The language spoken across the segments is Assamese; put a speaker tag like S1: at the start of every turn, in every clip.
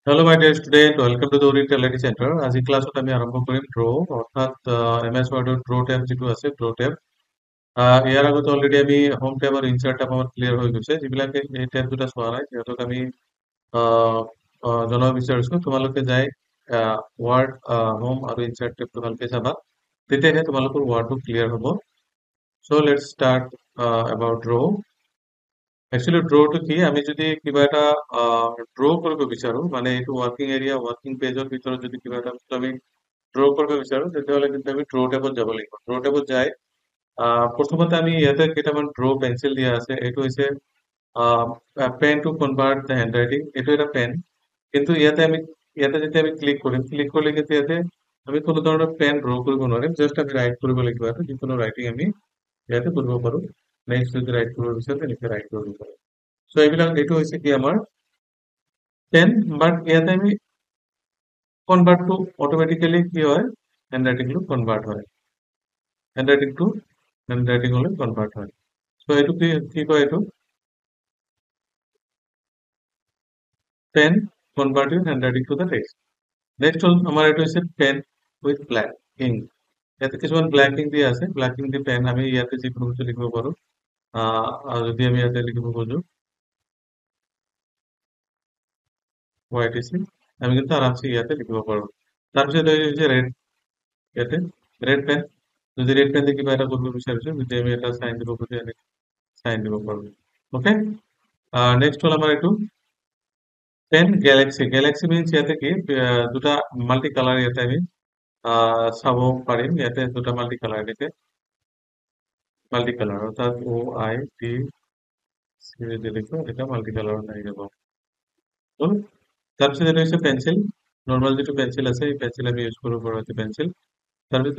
S1: Hello my dear student, welcome to the Orient Reality Center. আজি ক্লাছত আমি আৰম্ভ কৰিম ড্ৰ অৰ্থাৎ MS Word ড্ৰ টেব যিটো আছে ড্ৰ টেব। ইয়াৰ আগতে অলৰেডি আমি হোম টেব আৰু ইনচাৰ্ট টেব আমাৰ ক্লিয়াৰ হৈ গৈছে। যিবিলাকে এই টেব দুটা চোৱা নাই সিহঁতক আমি আহ, জনাব বিচাৰিছো তোমালোকে যাই ৱাৰ্ড হোম আৰু ইনচাৰ্ট টেবটো ভালকে চাবা, তেতিয়াহে তোমালোকৰ ৱাৰ্ডটো ক্লিয়াৰ হ'ব। So' let's start about draw. Actually ড্ৰটো কি, আমি যদি কিবা এটা ড্ৰ কৰিব বিচাৰো, মানে এইটো ৱৰ্কিং এৰিয়া ৱৰ্কিং পেজৰ ভিতৰত যদি কিবা এটা বস্তু আমি ড্ৰ কৰিব বিচাৰো, তেতিয়াহ'লে কিন্তু আমি ড্ৰ টেবত যাব লাগিব। ড্ৰ টেবত যাই প্ৰথমতে আমি ইয়াতে কেইটামান ড্ৰ পেঞ্চিল দিয়া আছে। এইটো হৈছে pen to convert the hand writing, এইটো এটা পেন। কিন্তু ইয়াতে যেতিয়া আমি ক্লিক কৰিলে কিন্তু ইয়াতে আমি কোনো ধৰণৰ পেন ড্ৰ কৰিব নোৱাৰিম। জাষ্ট আমি ৰাইট কৰিব লাগিব, ইয়াতে যিকোনো ৰাইটিং আমি ইয়াতে কৰিব পাৰো। নেক্সট যদি ৰাইট কৰিব বিচাৰো তেনেকৈ ৰাইট কৰিব পাৰো। চ' এইটো হৈছে কি আমাৰ পেন, বাট ইয়াতে আমি কনভাৰ্টটো অট'মেটিকেলি কি হয়, হেণ্ড ৰাইটিংটো কনভাৰ্ট হয়, হেণ্ড ৰাইটিংলৈ কনভাৰ্ট হয়। চ' এইটো কি কয়, এইটো pen converting handwriting to the text. Next হ'ল আমাৰ এইটো হৈছে পেন উইথ ব্লেক ইংক। ইয়াতে কিছুমান ব্লেক ইংক দিয়া আছে, ব্লেক ইংক দি পেন আমি ইয়াতে যিকোনো বস্তু লিখিব পাৰো। যদি আমি ইয়াতে লিখিব খোজো YTC, আমি কিন্তু আৰামছে ইয়াতে লিখিব পাৰো। তাৰপিছত এই হৈছে ৰেড, ইয়াতে ৰেড পেন, যদি ৰেড পেন দিয়ে কিবা এটা কৰিব বিচাৰিছো, যদি আমি এটা চাইন দিব খোজো এনেকে চাইন দিব পাৰো। ওকে, নেক্সট হ'ল আমাৰ এইটো পেন গেলেক্সি। গেলেক্সি মিনছ ইয়াতে কি দুটা মাল্টি কালাৰ ইয়াতে আমি চাব পাৰিম। ইয়াতে দুটা মাল্টি কালাৰ দিছে, মাল্টি কালাৰ অৰ্থাৎ OIT যদি লিখো এটা মাল্টি কালাৰত আহি যাব। তাৰপিছত এইটো হৈছে পেঞ্চিল, নৰ্মেল যিটো পেঞ্চিল আছে এই পেঞ্চিল আমি ইউজ কৰিব পাৰো, এইটো পেঞ্চিল। তাৰপিছত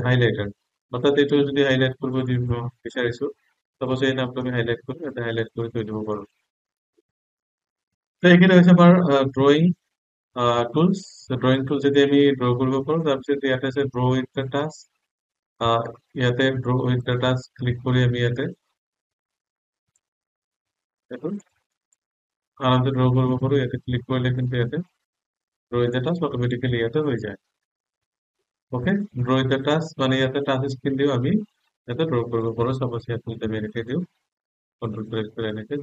S1: হাইলাইটাৰ, অৰ্থাৎ এইটো যদি হাইলাইট কৰিব দিব বিচাৰিছো, চাপ'জ এই নামটো আমি হাইলাইট কৰো, এটা হাইলাইট কৰি থৈ দিব পাৰো। তো এইখিনি হৈছে আমাৰ ড্ৰয়িং টুলস। ড্ৰয়িং টুল যদি আমি ড্ৰ কৰিব পাৰো, তাৰপিছত ইয়াতে আছে ড্ৰ উইথ দ্য টাস্ক। ইয়াতে draw with the task click কৰি আমি ইয়াতে এইটো আৰামছে ড্ৰ কৰিব পাৰো। ইয়াতে ক্লিক কৰিলে কিন্তু ইয়াতে draw with the task automatically ইয়াতে হৈ যায়। Okay, draw with the task মানে ইয়াতে টাচ স্ক্ৰীন দিও আমি ইয়াতে ড্ৰ কৰিব পাৰো। চাপ'জ ইয়াতে যদি আমি এনেকে দিওঁ, কন্ট্ৰল প্ৰেছ কৰি এনেকে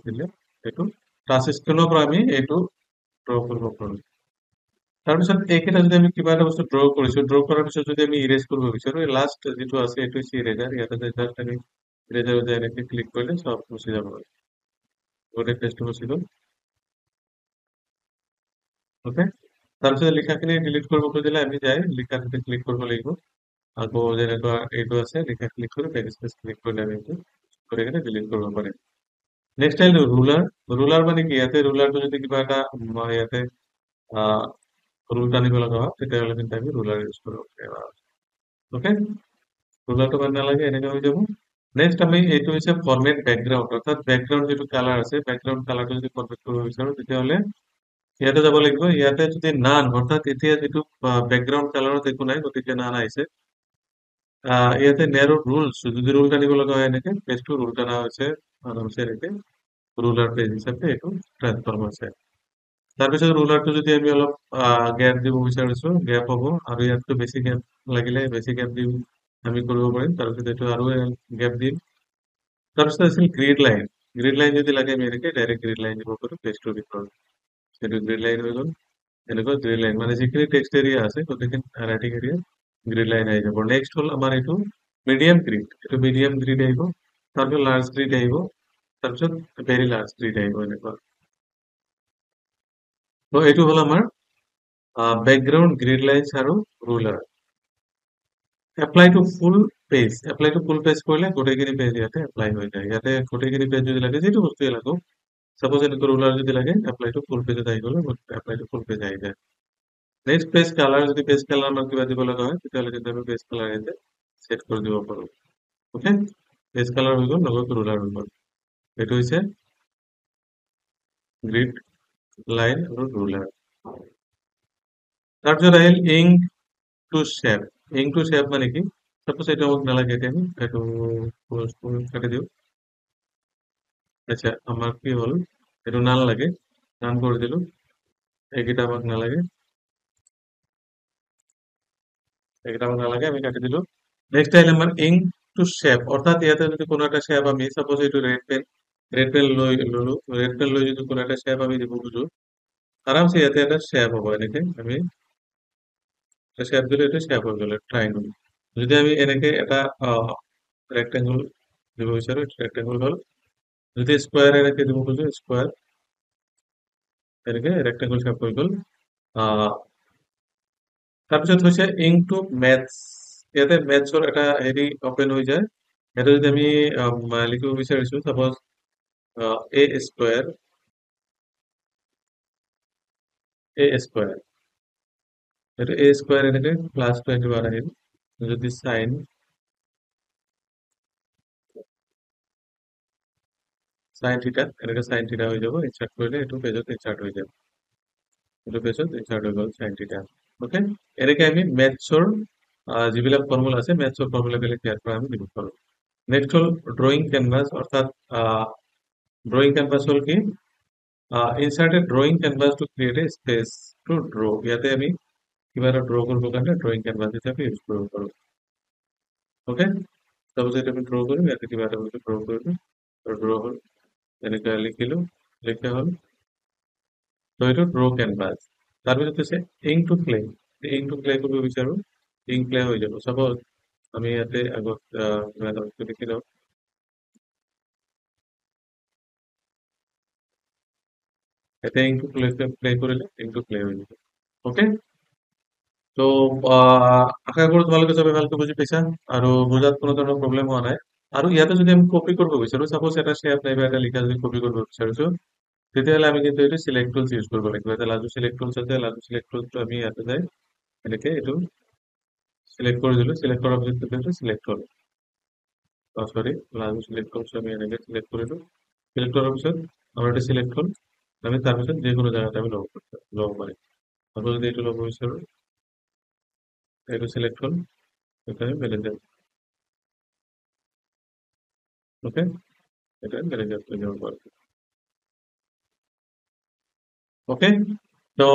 S1: দিলে এইটো টাচ স্ক্ৰীনৰ পৰা আমি এইটো ড্ৰ কৰিব পাৰো। তাৰপিছত এইকেইটা যদি আমি কিবা এটা বস্তু ড্ৰ কৰিছো, ড্ৰ কৰাৰ পিছত যদি আমি ইৰেজ কৰিব বিচাৰো, লাষ্ট যিটো আছে এইটো হৈছে ইৰেজাৰ। ইয়াতে জাষ্ট আমি ইৰেজাৰ এনেকে ক্লিক কৰিলে সব গুচি যাব, গোটেই পেজটো গুচি গ'ল। ওকে, তাৰপিছত লিখাখিনি ডিলিট কৰিব খুজিলে আমি যাই লিখাটোতে ক্লিক কৰিব লাগিব। আকৌ যেনেকুৱা এইটো আছে, লিখা ক্লিক কৰি বেক স্পেচ ক্লিক কৰিলে আমি এইটো কৰি কিনে ডিলিট কৰিব পাৰিম। নেক্সট আহিল ৰুলাৰ। ৰুলাৰ মানে কি, ইয়াতে ৰুলাৰটো যদি কিবা এটা ইয়াতে ৰুল টানিব লগা হয়, তেতিয়াহ'লে কিন্তু আমি ৰুলাৰ ইউজ কৰিব পাৰিম। ওকে, ৰুলাৰটো মানে নালাগে, এনেকে হৈ যাব। নেক্সট আমি এইটো হৈছে ফৰমেট বেকগ্ৰাউণ্ড, অৰ্থাৎ বেকগ্ৰাউণ্ড যিটো কালাৰ আছে, বেকগ্ৰাউণ্ড কালাৰটো যদি ফৰমেট কৰিব বিচাৰো, তেতিয়াহ'লে ইয়াতে যাব লাগিব। ইয়াতে যদি নান, অৰ্থাৎ এতিয়া যিটো বেকগ্ৰাউণ্ড কালাৰত একো নাই, গতিকে নান আহিছে। ইয়াতে নেৰো ৰুলছ, যদি ৰুল টানিব লগা হয় এনেকে পেজটো ৰুল টানা হৈছে আৰামছে এনেকে ৰুলাৰ পেজ হিচাপে এইটো ট্ৰান্সফৰ্ম হৈছে। তাৰপিছত ৰুলাৰটো যদি আমি অলপ গেপ দিব বিচাৰিছো, গেপ হ'ব, আৰু ইয়াতকৈ বেছি গেপ লাগিলে বেছি গেপ দিম আমি কৰিব পাৰিম। তাৰপিছত এইটো আৰু গেপ দিম। তাৰপিছত আছিল গ্ৰিড লাইন। গ্ৰিড লাইন যদি লাগে আমি এনেকে ডাইৰেক্ট গ্ৰিড লাইন দিব পাৰো পেজটোৰ ভিতৰত, সেইটো গ্ৰিড লাইন হৈ গ'ল। এনেকুৱা গ্ৰিড লাইন মানে যিখিনি টেক্সট এৰিয়া আছে গোটেইখিনি ৰাইটিং এৰিয়া গ্ৰিড লাইন আহি যাব। নেক্সট হ'ল আমাৰ এইটো মিডিয়াম গ্ৰিড, এইটো মিডিয়াম গ্ৰিড আহিব। তাৰপিছত লাৰ্জ গ্ৰিড আহিব, তাৰপিছত ভেৰি লাৰ্জ গ্ৰিড আহিব, এনেকুৱা। তো এইটো হ'ল আমাৰ বেকগ্ৰাউণ্ড, গ্ৰিড লাইনছ আৰু ruler. Apply to full page, apply to full page কৰিলে গোটেইখিনি পেজ ইয়াতে এপ্লাই হৈ যায়। ইয়াতে গোটেইখিনি পেজ যদি লাগে, যিটো বস্তুৱে লাগক, সাপোজ এনেকৈ ৰুলাৰ যদি লাগে, এপ্লাই টু ফুল পেজত আহি গ'লে এপ্লাই টু ফুল পেজ আহি যায়। নেক্সট পেজ কালাৰ, যদি পেজ কালাৰ আমাৰ কিবা দিব লগা হয়, তেতিয়াহ'লে কিন্তু আমি পেজ কালাৰ ইয়াতে ছেট কৰি দিব পাৰো। ওকে, পেজ কালাৰ হৈ গ'ল, লগত ৰুলাৰ হৈ গ'ল। এইটো হৈছে গ্ৰিড লাইন আৰু ৰুলাৰ। তাৰপিছত আহিল ink to shape. Ink to shape মানে কি, সাপোজ এইটো আমাক নালাগে, এতিয়া আমি এইটো কাটি দিওঁ। আচ্ছা, আমার কি হল, একটু নান লাগে, নান করে দিল। এইকেইটা আমাক নালাগে, এইকেইটা আমাক নালাগে, আমি কাটি দিলো। নেক্সট আহিলে আমাৰ ইংক টু শ্বেপ, অৰ্থাৎ ইয়াতে যদি কোনো এটা শ্বেপ আমি চাপোজ এইটো ৰেড পেন লৈ ললো, ৰেড পেন লৈ যদি কোনো এটা শ্বেপ আমি দিব খোজো, আৰামছে ইয়াতে এটা শ্বেপ হ'ব, এনেকে আমি শ্বেপ দিলে এইটো শ্বেপ হৈ গ'ল ট্ৰাইংগল। যদি আমি এনেকে এটা ৰেক্টেংগল দিব বিচাৰো, ৰেক্টেংগল হ'ল। যদি স্কোয়াৰ এনেকে দিব খোজো, স্কোয়াৰ, এনেকে ৰেক্টেংগল শ্বেপ হৈ গ'ল। আহ তাৰপিছত হৈছে ইনটু মেথছ, ইয়াতে মেথছৰ এটা হেৰি অপেন হৈ যায়। সেইটো যদি আমি লিখিব বিচাৰিছো, চাপোজ এ স্কোয়াৰ, এ স্কোয়াৰ, এইটো এ স্কোয়াৰ এনেকে +21 আহিল। যদি সাইন থিটা, এনেকে সাইন থিটা হৈ যাব, ইনচাৰ্ট কৰিলে এইটো পেজত ইনচাৰ্ট হৈ যাব, এইটো পেজত ইনচাৰ্ট হৈ গ'ল সাইন থিটা। ওকে, এনেকে আমি মেথছৰ যিবিলাক ফৰ্মুলা আছে, মেথছৰ ফৰ্মুলা বিলাক ইয়াৰ পৰা আমি দিব পাৰো। নেক্সট হ'ল ড্ৰয়িং কেনভাছ, অৰ্থাৎ ড্ৰয়িং কেনভাছ হ'ল কি, insert a drawing canvas to create a space to draw. ইয়াতে আমি কিবা এটা ড্ৰ কৰিব কাৰণে ড্ৰয়িং কেনভাছ হিচাপে ইউজ কৰিব পাৰো। ওকে, চাপোজ এইটো আমি ড্ৰ কৰিম, ইয়াতে কিবা এটা বস্তু ড্ৰ কৰিলো, ড্ৰ হ'ল, এনেকে লিখিলো, লিখা হ'ল। তো এইটো ড্ৰ কেনভাছ। তাৰপিছত হৈছে ink to play, ink to play কৰিব বিচাৰো, ইংক প্লে হৈ যাব। চাপোজ আমি ইয়াতে আগত কিবা এটা বস্তু লিখি লওঁ, ইয়াতে ইংক টু প্লে কৰিলে ইংক টু প্লে হৈ যাব। ওকে, তো আশা কৰো তোমালোকে চবে ভালকে বুজি পাইছা আৰু বুজাত কোনো ধৰণৰ প্ৰব্লেম হোৱা নাই। আৰু ইয়াতে যদি আমি কপি কৰিব বিচাৰো, চাপোজ এটা শ্বেপ নাইবা এটা লিখা যদি কপি কৰিব বিচাৰিছো, তেতিয়াহ'লে আমি কিন্তু এইটো চিলেক্ট টুলছ ইউজ কৰিব লাগিব। এটা লাজু চিলেক্ট টুলছ আছে, লাজু চিলেক্ট টুলছটো আমি ইয়াতে যাই এনেকে এইটো চিলেক্ট কৰি দিলো, চিলেক্ট কৰাৰ পিছত এইটো চিলেক্ট হ'ল, সৰি লাজু চিলেক্ট টুলছ আমি এনেকে চিলেক্ট কৰিলো, চিলেক্ট কৰাৰ পিছত আমাৰ এইটো চিলেক্ট হ'ল। আমি তাৰপিছত যিকোনো জায়গাতে আমি ল'ব পাৰিম। আকৌ যদি এইটো ল'ব বিচাৰো, এইটো সিলেক্ট হল, এটা আমি বেলেগ যাব। ওকে, এটা আমি বেলেগ যাব যাব পারবো। ওকে, তো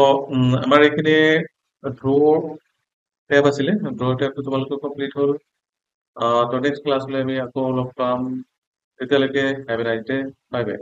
S1: আমাৰ এইখিনি ড্ৰ টেব আছিলে, ড্ৰ টেবটো তোমালোকৰ কমপ্লিট হ'ল। তো নেক্সট ক্লাছলৈ আমি আকৌ লগ পাম, তেতিয়ালৈকে have a nice day, bye bye.